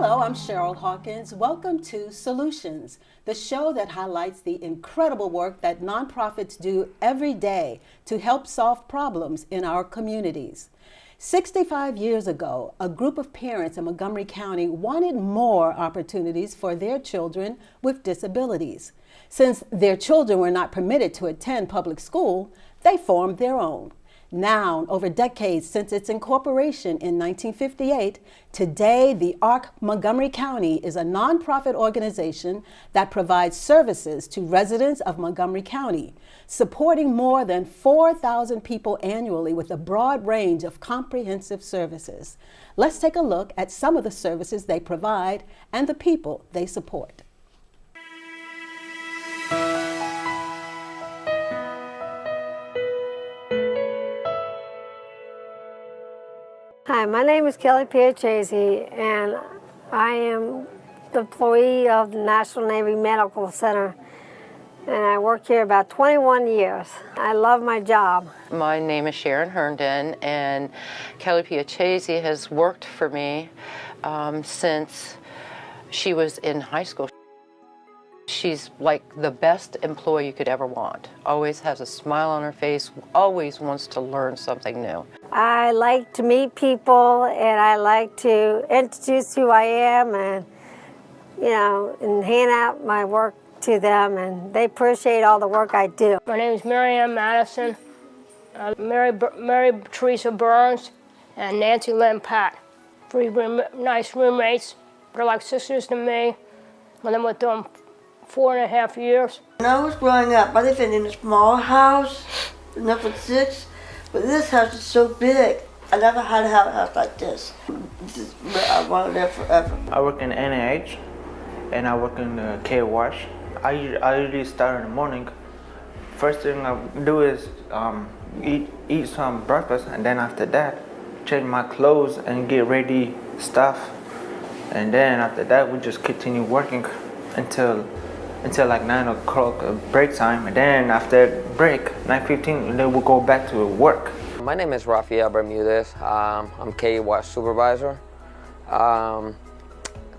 Hello, I'm Cheryl Hawkins. Welcome to Solutions, the show that highlights the incredible work that nonprofits do every day to help solve problems in our communities. 65 years ago, a group of parents in Montgomery County wanted more opportunities for their children with disabilities. Since their children were not permitted to attend public school, they formed their own. Now, over decades since its incorporation in 1958, today the Arc Montgomery County is a nonprofit organization that provides services to residents of Montgomery County, supporting more than 4,000 people annually with a broad range of comprehensive services. Let's take a look at some of the services they provide and the people they support. Hi, my name is Kelly Piacese, and I am the employee of the National Navy Medical Center, and I work here about 21 years. I love my job. My name is Sharon Herndon, and Kelly Piacese has worked for me since she was in high school. She's like the best employee you could ever want. Always has a smile on her face, always wants to learn something new. I like to meet people, and I like to introduce who I am and, and hand out my work to them, and they appreciate all the work I do. My name is Mary Ann Madison, Mary Teresa Burns, and Nancy Lynn Pat. Three nice roommates. They're like sisters to me. I lived with them 4.5 years. When I was growing up, I lived in a small house, enough for 6, but this house is so big. I never had a house like this. This is where I want to live forever. I work in NIH, and I work in the K wash. I usually start in the morning. First thing I do is eat some breakfast, and then after that, change my clothes and get ready stuff. And then after that, we just continue working until like 9 o'clock break time, and then after break, 9:15, then we'll go back to work. My name is Rafael Bermudez. I'm K-Wash supervisor.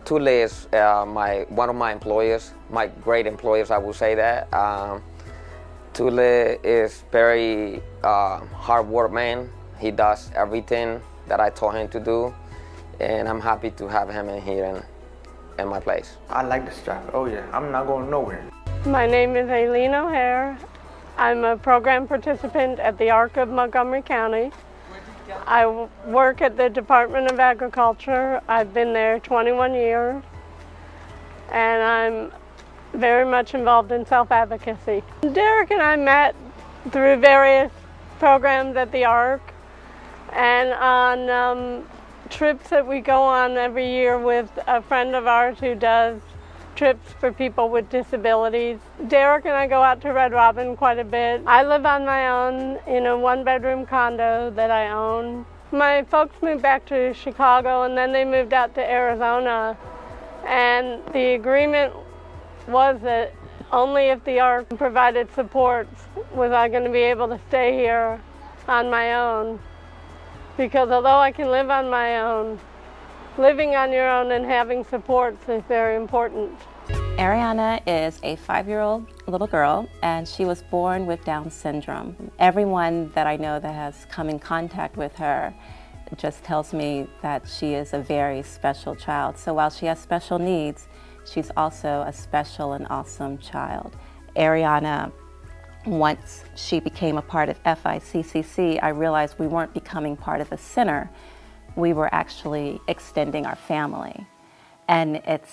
Tule is one of my employers, my great employers, I will say that. Tule is very hard work man. He does everything that I told him to do, and I'm happy to have him in here in my place. I like this job. Oh yeah, I'm not going nowhere. My name is Aileen O'Hare. I'm a program participant at the Arc of Montgomery County. I work at the Department of Agriculture. I've been there 21 years, and I'm very much involved in self-advocacy. Derek and I met through various programs at the Arc and on trips that we go on every year with a friend of ours who does trips for people with disabilities. Derek and I go out to Red Robin quite a bit. I live on my own in a 1-bedroom condo that I own. My folks moved back to Chicago, and then they moved out to Arizona, and the agreement was that only if the Arc provided supports was I going to be able to stay here on my own. Because although I can live on my own, living on your own and having supports is very important. Ariana is a 5-year-old little girl, and she was born with Down syndrome. Everyone that I know that has come in contact with her just tells me that she is a very special child. So while she has special needs, she's also a special and awesome child. Ariana, once she became a part of FICCC, I realized we weren't becoming part of the center. We were actually extending our family. And it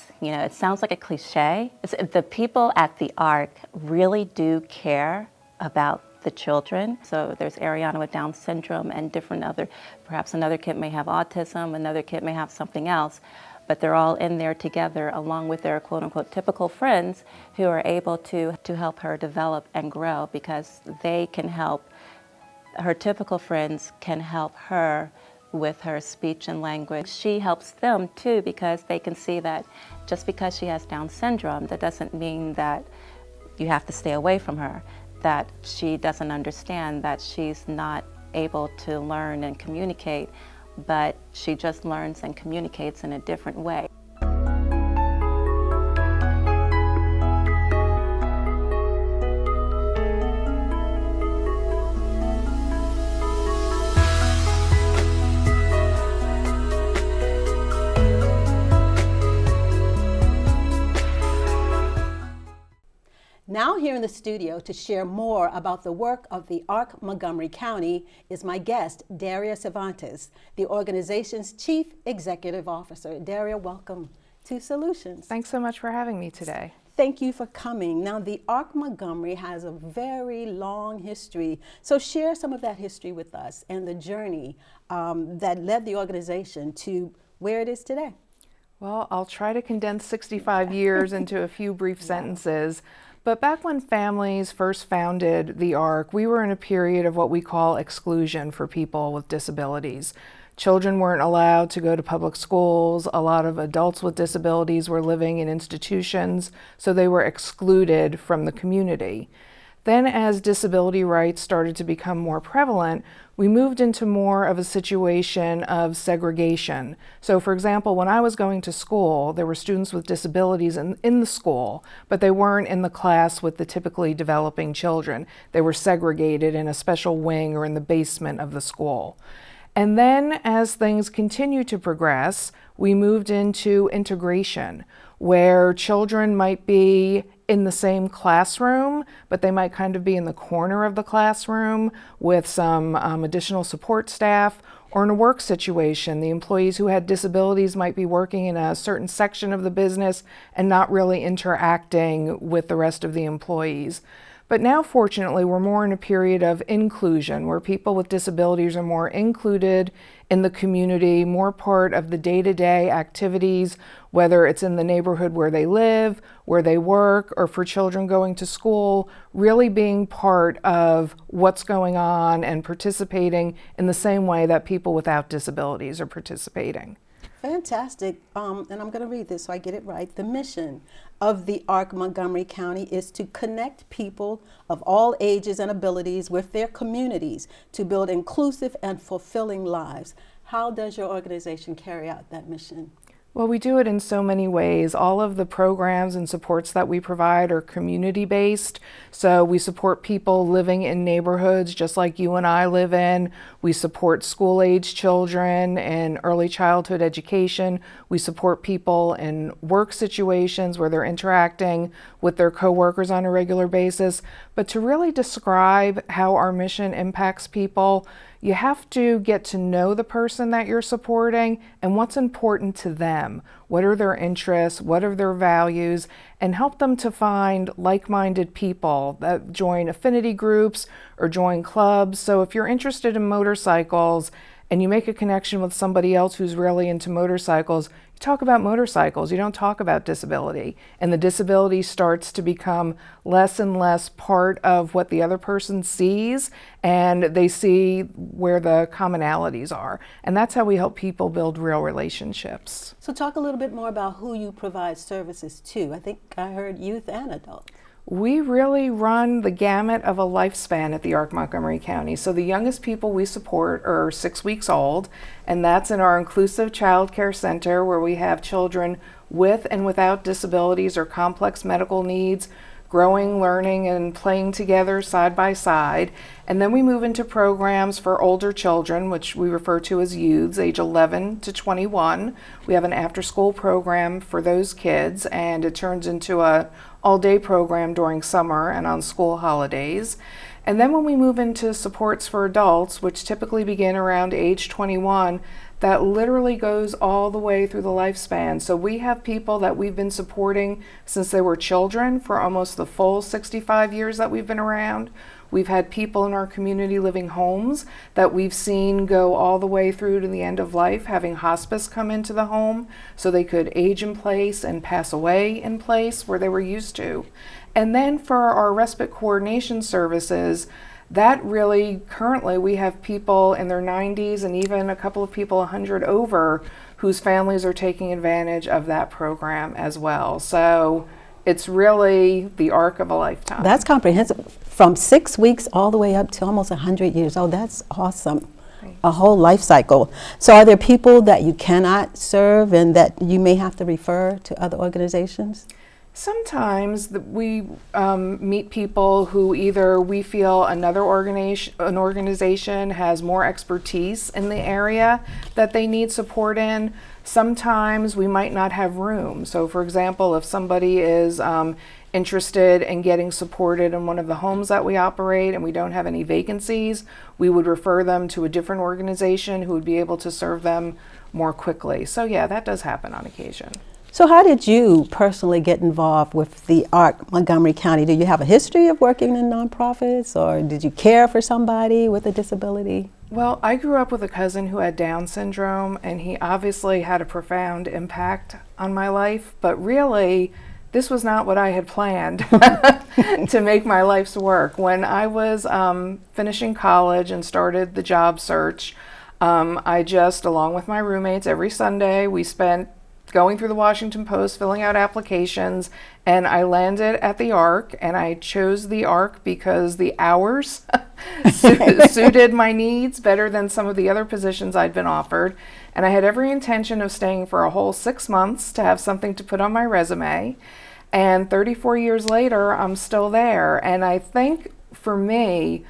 sounds like a cliche. The people at the Arc really do care about the children. So there's Ariana with Down syndrome and perhaps another kid may have autism, another kid may have something else. But they're all in there together along with their quote-unquote typical friends who are able to help her develop and grow, because they can help, her typical friends can help her with her speech and language. She helps them too, because they can see that just because she has Down syndrome, that doesn't mean that you have to stay away from her, that she doesn't understand that she's not able to learn and communicate, but she just learns and communicates in a different way. in the studio to share more about the work of the Arc Montgomery County is my guest, Daria Cervantes, the organization's Chief Executive Officer. Daria, welcome to Solutions. Thanks so much for having me today. Thank you for coming. Now, the Arc Montgomery has a very long history, so share some of that history with us and the journey that led the organization to where it is today. Well, I'll try to condense 65 years into a few brief sentences. But back when families first founded the Arc, we were in a period of what we call exclusion for people with disabilities. Children weren't allowed to go to public schools. A lot of adults with disabilities were living in institutions, so they were excluded from the community. Then as disability rights started to become more prevalent, we moved into more of a situation of segregation. So for example, when I was going to school, there were students with disabilities in the school, but they weren't in the class with the typically developing children. They were segregated in a special wing or in the basement of the school. And then as things continued to progress, we moved into integration, where children might be in the same classroom, but they might kind of be in the corner of the classroom with some additional support staff, or in a work situation, the employees who had disabilities might be working in a certain section of the business and not really interacting with the rest of the employees. But now, fortunately, we're more in a period of inclusion, where people with disabilities are more included in the community, more part of the day-to-day activities, whether it's in the neighborhood where they live, where they work, or for children going to school, really being part of what's going on and participating in the same way that people without disabilities are participating. Fantastic. And I'm going to read this so I get it right. The mission of the Arc Montgomery County is to connect people of all ages and abilities with their communities to build inclusive and fulfilling lives. How does your organization carry out that mission? Well, we do it in so many ways. All of the programs and supports that we provide are community-based. So we support people living in neighborhoods just like you and I live in. We support school-age children in early childhood education. We support people in work situations where they're interacting with their coworkers on a regular basis. But to really describe how our mission impacts people, you have to get to know the person that you're supporting and what's important to them. What are their interests? What are their values? And help them to find like-minded people that join affinity groups or join clubs. So if you're interested in motorcycles and you make a connection with somebody else who's really into motorcycles, you talk about motorcycles, you don't talk about disability. And the disability starts to become less and less part of what the other person sees, and they see where the commonalities are. And that's how we help people build real relationships. So talk a little bit more about who you provide services to. I think I heard youth and adults. We really run the gamut of a lifespan at the Arc Montgomery County. So the youngest people we support are 6 weeks old, and that's in our inclusive child care center, where we have children with and without disabilities or complex medical needs growing, learning, and playing together side by side. And then we move into programs for older children, which we refer to as youths, age 11 to 21. We have an after-school program for those kids, and it turns into a all-day program during summer and on school holidays. And then when we move into supports for adults, which typically begin around age 21, that literally goes all the way through the lifespan. So we have people that we've been supporting since they were children for almost the full 65 years that we've been around. We've had people in our community living homes that we've seen go all the way through to the end of life, having hospice come into the home so they could age in place and pass away in place where they were used to. And then for our respite coordination services, that really, currently we have people in their 90s and even a couple of people 100 over whose families are taking advantage of that program as well. So it's really the arc of a lifetime. That's comprehensive. From 6 weeks all the way up to almost 100 years old. That's awesome. A whole life cycle. So are there people that you cannot serve and that you may have to refer to other organizations? Sometimes we meet people who either we feel an organization has more expertise in the area that they need support in. Sometimes we might not have room. So for example, if somebody is interested in getting supported in one of the homes that we operate and we don't have any vacancies, we would refer them to a different organization who would be able to serve them more quickly. So yeah, that does happen on occasion. So how did you personally get involved with the Arc Montgomery County? Do you have a history of working in nonprofits, or did you care for somebody with a disability? Well, I grew up with a cousin who had Down syndrome, and he obviously had a profound impact on my life, but really, this was not what I had planned to make my life's work. When I was finishing college and started the job search, I just, along with my roommates, every Sunday, we spent going through the Washington Post, filling out applications, and I landed at the Arc, and I chose the Arc because the hours suited my needs better than some of the other positions I'd been offered, and I had every intention of staying for a whole 6 months to have something to put on my resume, and 34 years later, I'm still there. And I think for me,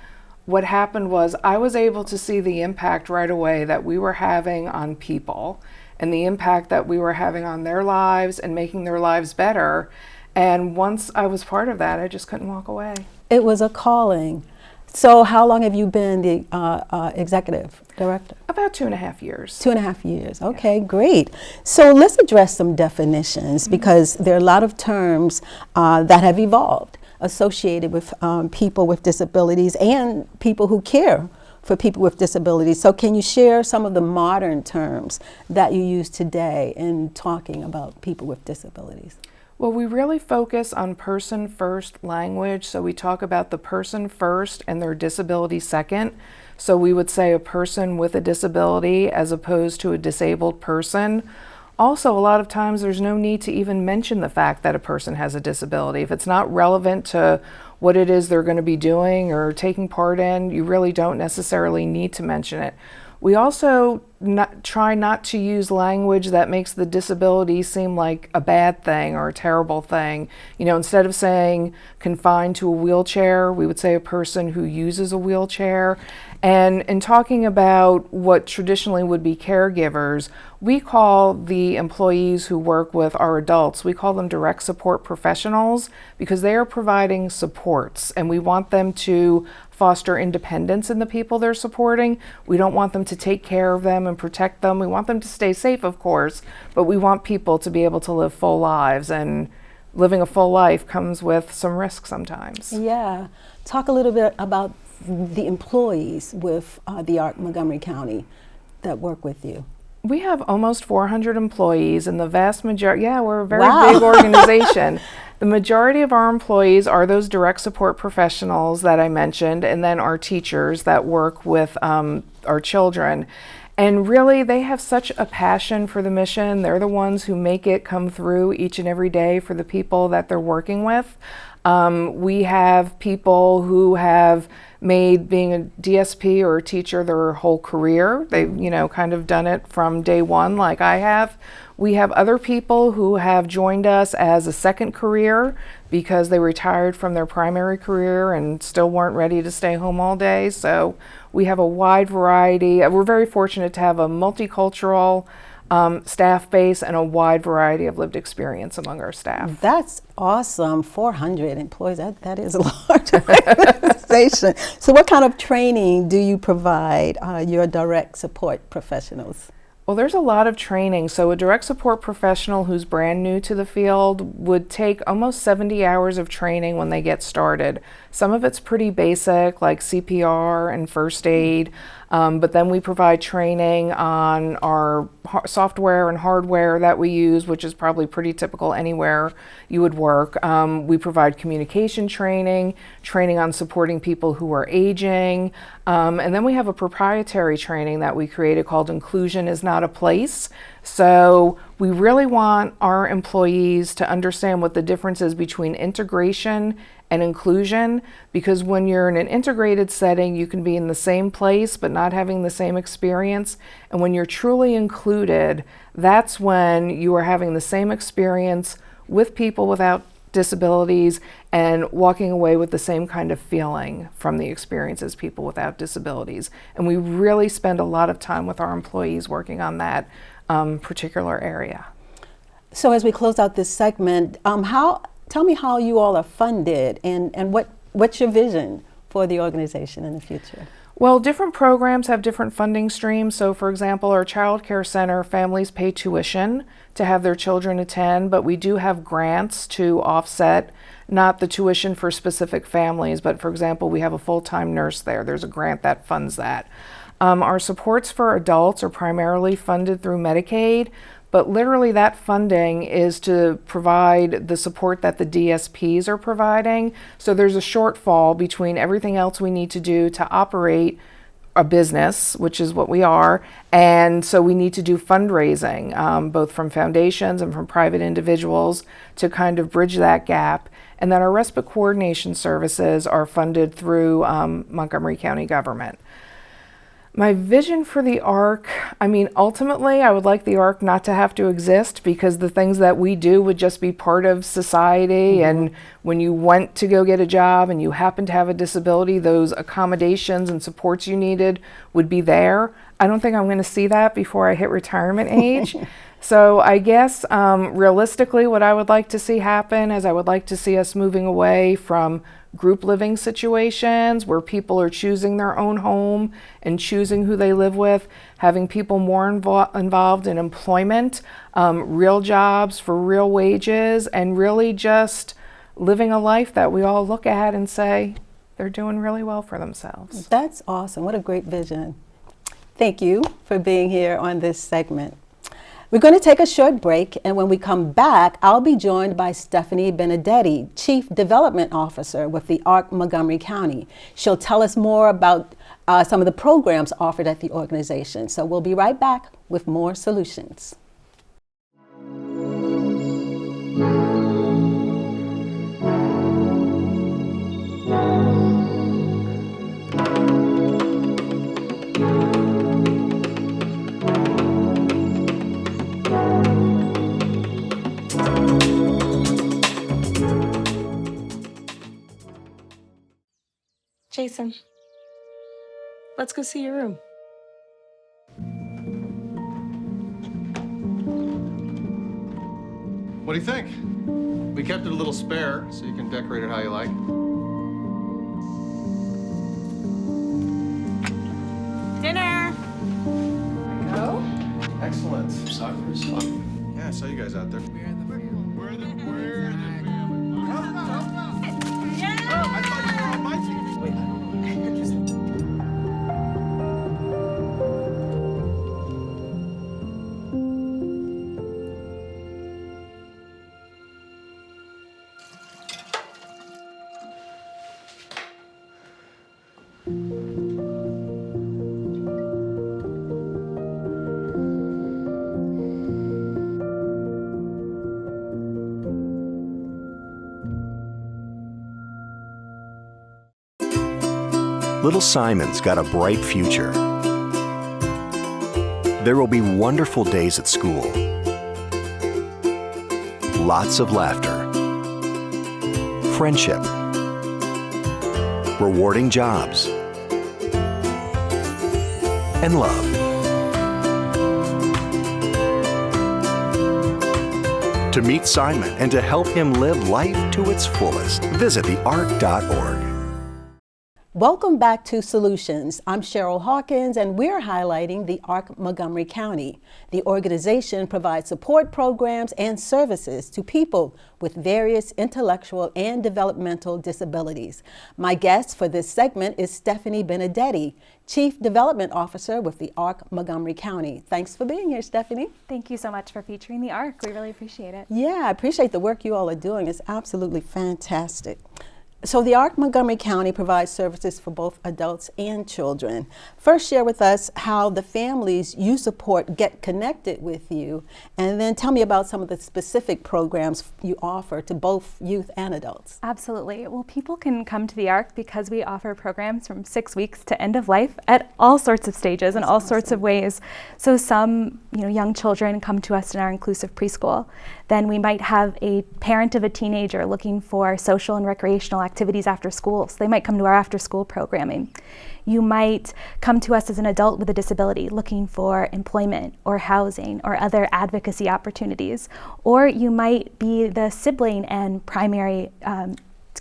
what happened was I was able to see the impact right away that we were having on people, and the impact that we were having on their lives and making their lives better. And once I was part of that, I just couldn't walk away. It was a calling. So how long have you been the executive director? About 2.5 years. 2.5 years. Okay, great. So let's address some definitions, because there are a lot of terms that have evolved associated with people with disabilities and people who care for people with disabilities. So can you share some of the modern terms that you use today in talking about people with disabilities? Well, we really focus on person first language. So we talk about the person first and their disability second. So we would say a person with a disability as opposed to a disabled person. Also, a lot of times there's no need to even mention the fact that a person has a disability. If it's not relevant to what it is they're going to be doing or taking part in, you really don't necessarily need to mention it. We also try not to use language that makes the disability seem like a bad thing or a terrible thing. You know, instead of saying confined to a wheelchair, we would say a person who uses a wheelchair. And in talking about what traditionally would be caregivers, we call the employees who work with our adults, we call them direct support professionals, because they are providing supports, and we want them to foster independence in the people they're supporting. We don't want them to take care of them and protect them. We want them to stay safe, of course, but we want people to be able to live full lives, and living a full life comes with some risk sometimes. Yeah. Talk a little bit about the employees with the Arc Montgomery County that work with you. We have almost 400 employees, and the vast majority, yeah, we're a very Wow. big organization. The majority of our employees are those direct support professionals that I mentioned, and then our teachers that work with our children. And really, they have such a passion for the mission. They're the ones who make it come through each and every day for the people that they're working with. We have people who have made being a DSP or a teacher their whole career. They've, you know, kind of done it from day one like I have. We have other people who have joined us as a second career because they retired from their primary career and still weren't ready to stay home all day. So we have a wide variety. We're very fortunate to have a multicultural staff base and a wide variety of lived experience among our staff. That's awesome. 400 employees, that is a large organization. So what kind of training do you provide your direct support professionals? Well, there's a lot of training. So a direct support professional who's brand new to the field would take almost 70 hours of training when they get started. Some of it's pretty basic, like CPR and first aid, but then we provide training on our software and hardware that we use, which is probably pretty typical anywhere you would work. We provide communication training, training on supporting people who are aging, and then we have a proprietary training that we created called Inclusion is Not a Place. So we really want our employees to understand what the difference is between integration and inclusion, because when you're in an integrated setting, you can be in the same place but not having the same experience. And when you're truly included, that's when you are having the same experience with people without disabilities and walking away with the same kind of feeling from the experience as people without disabilities. And we really spend a lot of time with our employees working on that particular area. So as we close out this segment, tell me how you all are funded and what's your vision for the organization in the future? Well, different programs have different funding streams. So, for example, our child care center, families pay tuition to have their children attend, but we do have grants to offset not the tuition for specific families, but for example, we have a full-time nurse there. There's a grant that funds that. Our supports for adults are primarily funded through Medicaid, but literally that funding is to provide the support that the DSPs are providing. So there's a shortfall between everything else we need to do to operate a business, which is what we are, and so we need to do fundraising, both from foundations and from private individuals to kind of bridge that gap. And then our respite coordination services are funded through Montgomery County government. My vision for the ARC, I mean, ultimately, I would like the ARC not to have to exist because the things that we do would just be part of society. Mm-hmm. And when you went to go get a job and you happen to have a disability, those accommodations and supports you needed would be there. I don't think I'm going to see that before I hit retirement age. So I guess realistically, what I would like to see happen is I would like to see us moving away from group living situations where people are choosing their own home and choosing who they live with, having people more involved in employment, real jobs for real wages, and really just living a life that we all look at and say they're doing really well for themselves. That's awesome. What a great vision. Thank you for being here on this segment. We're going to take a short break, and when we come back, I'll be joined by Stephanie Benedetti, Chief Development Officer with the Arc Montgomery County. She'll tell us more about some of the programs offered at the organization. So we'll be right back with more solutions. Jason, let's go see your room. What do you think? We kept it a little spare, so you can decorate it how you like. Dinner! Go? Excellent. Soccer is fun. Yeah, I saw you guys out there. We're the family. Yeah! Oh, I thought you were on my team. Wait, Little Simon's got a bright future. There will be wonderful days at school, lots of laughter, friendship, rewarding jobs, and love. To meet Simon and to help him live life to its fullest, visit thearc.org. Welcome back to Solutions. I'm Cheryl Hawkins, and we're highlighting the Arc Montgomery County. The organization provides support programs and services to people with various intellectual and developmental disabilities. My guest for this segment is Stephanie Benedetti, Chief Development Officer with the Arc Montgomery County. Thanks for being here, Stephanie. Thank you so much for featuring the Arc. We really appreciate it. Yeah, I appreciate the work you all are doing. It's absolutely fantastic. So the Arc Montgomery County provides services for both adults and children. First, share with us how the families you support get connected with you, and then tell me about some of the specific programs you offer to both youth and adults. Absolutely. Well, people can come to the Arc because we offer programs from 6 weeks to end of life at all sorts of stages and all sorts of ways. So some young children come to us in our inclusive preschool. Then we might have a parent of a teenager looking for social and recreational activities after school. So they might come to our after school programming. You might come to us as an adult with a disability looking for employment or housing or other advocacy opportunities. Or you might be the sibling and primary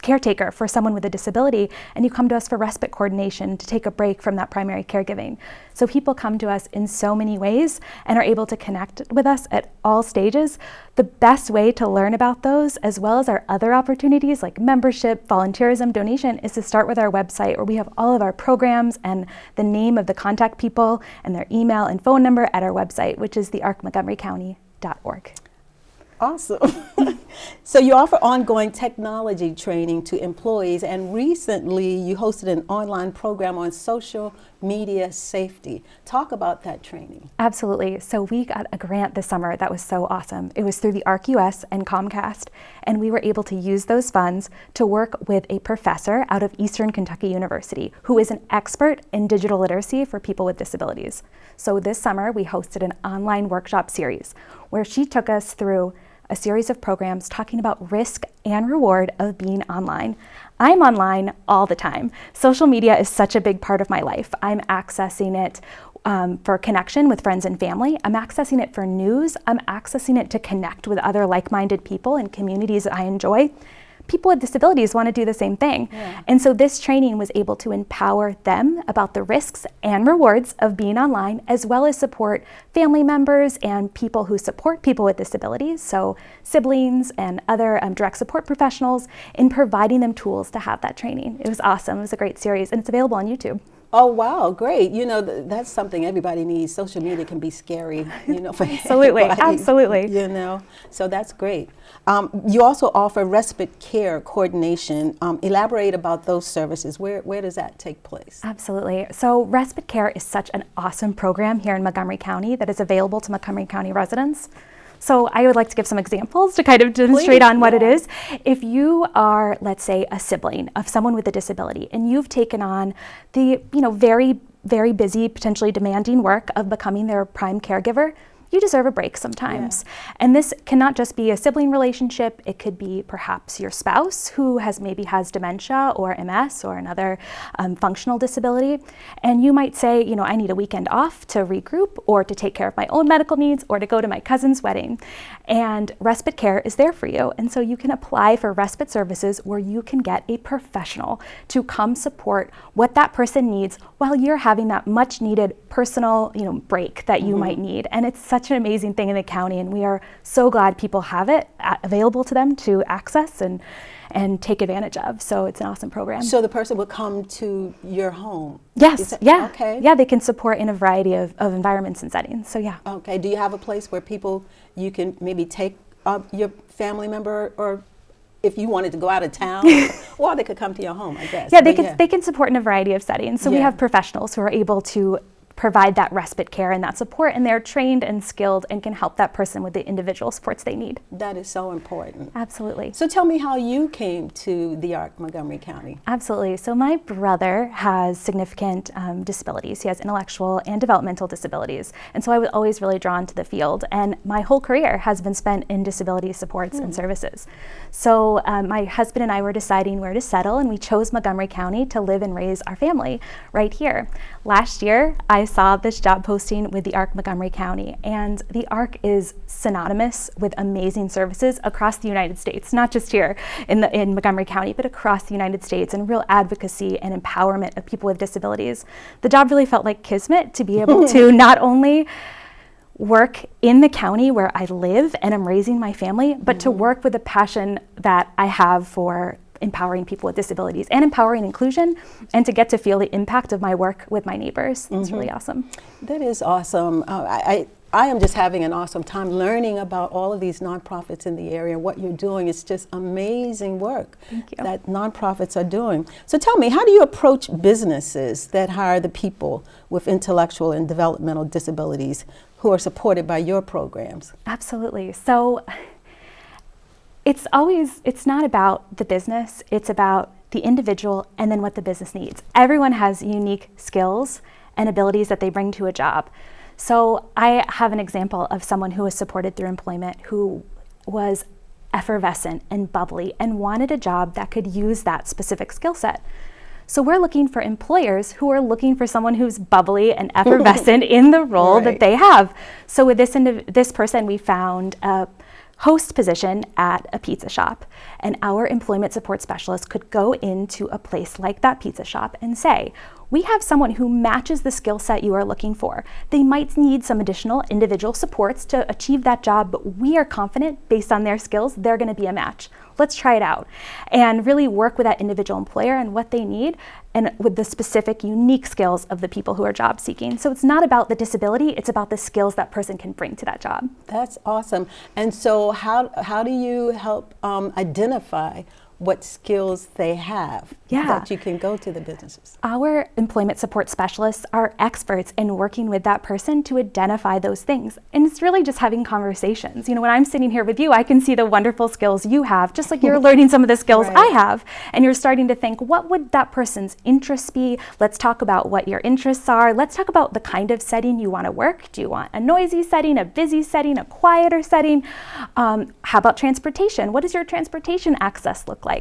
caretaker for someone with a disability, and you come to us for respite coordination to take a break from that primary caregiving. So people come to us in so many ways and are able to connect with us at all stages. The best way to learn about those, as well as our other opportunities like membership, volunteerism, donation, is to start with our website, where we have all of our programs and the name of the contact people and their email and phone number at our website, which is the arcmontgomerycounty.org. Awesome. So you offer ongoing technology training to employees, and recently you hosted an online program on social media safety. Talk about that training. Absolutely. So we got a grant this summer that was so awesome. It was through the Arc US and Comcast, and we were able to use those funds to work with a professor out of Eastern Kentucky University who is an expert in digital literacy for people with disabilities. So this summer we hosted an online workshop series where she took us through a series of programs talking about risk and reward of being online. I'm online all the time. Social media is such a big part of my life. I'm accessing it for connection with friends and family. I'm accessing it for news. I'm accessing it to connect with other like-minded people in communities that I enjoy. People with disabilities want to do the same thing. Yeah. And so this training was able to empower them about the risks and rewards of being online, as well as support family members and people who support people with disabilities, so siblings and other direct support professionals, in providing them tools to have that training. It was awesome. It was a great series, and it's available on YouTube. Oh, wow, great. You know, that's something everybody needs. Social media can be scary, you know, for absolutely, everybody, absolutely. You know, so that's great. You also offer respite care coordination. Elaborate about those services. Where does that take place? Absolutely. So respite care is such an awesome program here in Montgomery County that is available to Montgomery County residents. So I would like to give some examples to kind of demonstrate on what it is. If you are, let's say, a sibling of someone with a disability, and you've taken on the, very, very busy, potentially demanding work of becoming their prime caregiver, you deserve a break sometimes. Yeah. And this cannot just be a sibling relationship. It could be perhaps your spouse who maybe has dementia or MS or another functional disability. And you might say, I need a weekend off to regroup or to take care of my own medical needs or to go to my cousin's wedding. And respite care is there for you. And so you can apply for respite services where you can get a professional to come support what that person needs while you're having that much needed personal, break that you might need. And it's such an amazing thing in the county, and we are so glad people have it available to them to access and take advantage of. So it's an awesome program. So the person would come to your home? Yes, yeah. Okay. Yeah, they can support in a variety of environments and settings, so yeah. Okay, do you have a place where you can maybe take your family member, or if you wanted to go out of town, or they could come to your home, I guess. Yeah, they can support in a variety of settings. So we have professionals who are able to provide that respite care and that support, and they're trained and skilled and can help that person with the individual supports they need. That is so important. Absolutely. So tell me how you came to the Arc Montgomery County. Absolutely. So my brother has significant disabilities. He has intellectual and developmental disabilities. And so I was always really drawn to the field, and my whole career has been spent in disability supports and services. So my husband and I were deciding where to settle, and we chose Montgomery County to live and raise our family right here. Last year, I saw this job posting with the Arc Montgomery County, and the Arc is synonymous with amazing services across the United States, not just here in Montgomery County, but across the United States, and real advocacy and empowerment of people with disabilities. The job really felt like kismet to be able to not only work in the county where I live and I'm raising my family, but to work with a passion that I have for empowering people with disabilities and empowering inclusion, and to get to feel the impact of my work with my neighbors. It's really awesome. That is awesome. I am just having an awesome time learning about all of these nonprofits in the area. What you're doing is just amazing work that nonprofits are doing. So tell me, how do you approach businesses that hire the people with intellectual and developmental disabilities who are supported by your programs? Absolutely. So it's not about the business, it's about the individual and then what the business needs. Everyone has unique skills and abilities that they bring to a job. So I have an example of someone who was supported through employment who was effervescent and bubbly and wanted a job that could use that specific skill set. So we're looking for employers who are looking for someone who's bubbly and effervescent in the role that they have. So with this person, we found a host position at a pizza shop, and our employment support specialist could go into a place like that pizza shop and say, we have someone who matches the skill set you are looking for. They might need some additional individual supports to achieve that job, but we are confident based on their skills, they're going to be a match. Let's try it out and really work with that individual employer and what they need and with the specific unique skills of the people who are job seeking. So it's not about the disability, it's about the skills that person can bring to that job. That's awesome. And so how do you help identify what skills they have that you can go to the businesses? Our employment support specialists are experts in working with that person to identify those things. And it's really just having conversations. You know, when I'm sitting here with you, I can see the wonderful skills you have, just like you're learning some of the skills I have. And you're starting to think, what would that person's interests be? Let's talk about what your interests are. Let's talk about the kind of setting you want to work. Do you want a noisy setting, a busy setting, a quieter setting? How about transportation? What does your transportation access look like?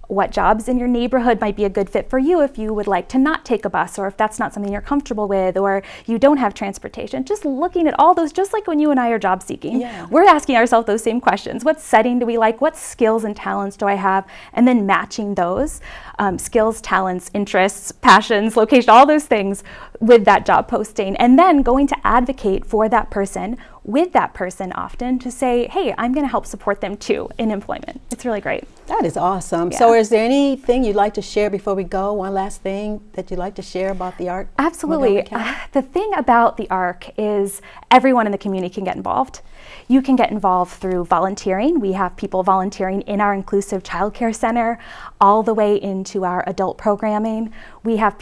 What jobs in your neighborhood might be a good fit for you if you would like to not take a bus, or if that's not something you're comfortable with, or you don't have transportation. Just looking at all those, just like when you and I are job seeking, we're asking ourselves those same questions. What setting do we like? What skills and talents do I have? And then matching those skills, talents, interests, passions, location, all those things with that job posting. And then going to advocate for that person with that person often to say, hey, I'm going to help support them too in employment. It's really great. That is awesome. So is there anything you'd like to share before we go? One last thing that you'd like to share about the ARC? Absolutely. The thing about the ARC is everyone in the community can get involved. You can get involved through volunteering. We have people volunteering in our inclusive childcare center all the way into our adult programming. We have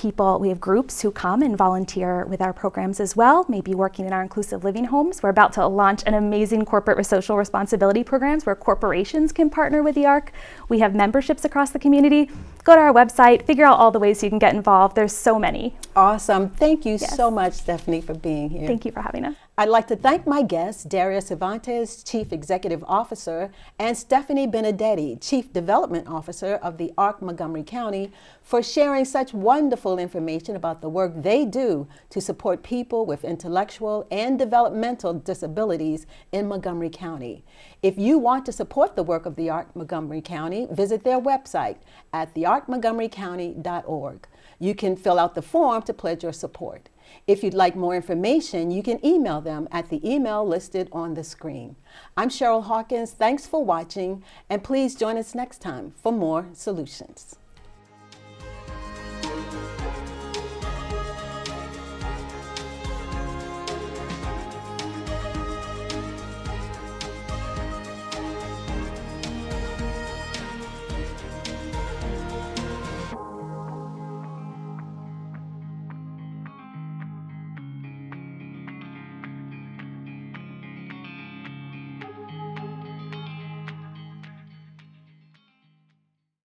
groups who come and volunteer with our programs as well, maybe working in our inclusive living homes. We're about to launch an amazing corporate social responsibility programs where corporations can partner with the ARC. We have memberships across the community. Go to our website, figure out all the ways you can get involved. There's so many. Awesome. Thank you so much, Stephanie, for being here. Thank you for having us. I'd like to thank my guests, Daria Cervantes, Chief Executive Officer, and Stephanie Benedetti, Chief Development Officer of the Arc Montgomery County, for sharing such wonderful information about the work they do to support people with intellectual and developmental disabilities in Montgomery County. If you want to support the work of the Arc Montgomery County, visit their website at thearcmontgomerycounty.org. You can fill out the form to pledge your support. If you'd like more information, you can email them at the email listed on the screen. I'm Cheryl Hawkins. Thanks for watching, and please join us next time for more solutions.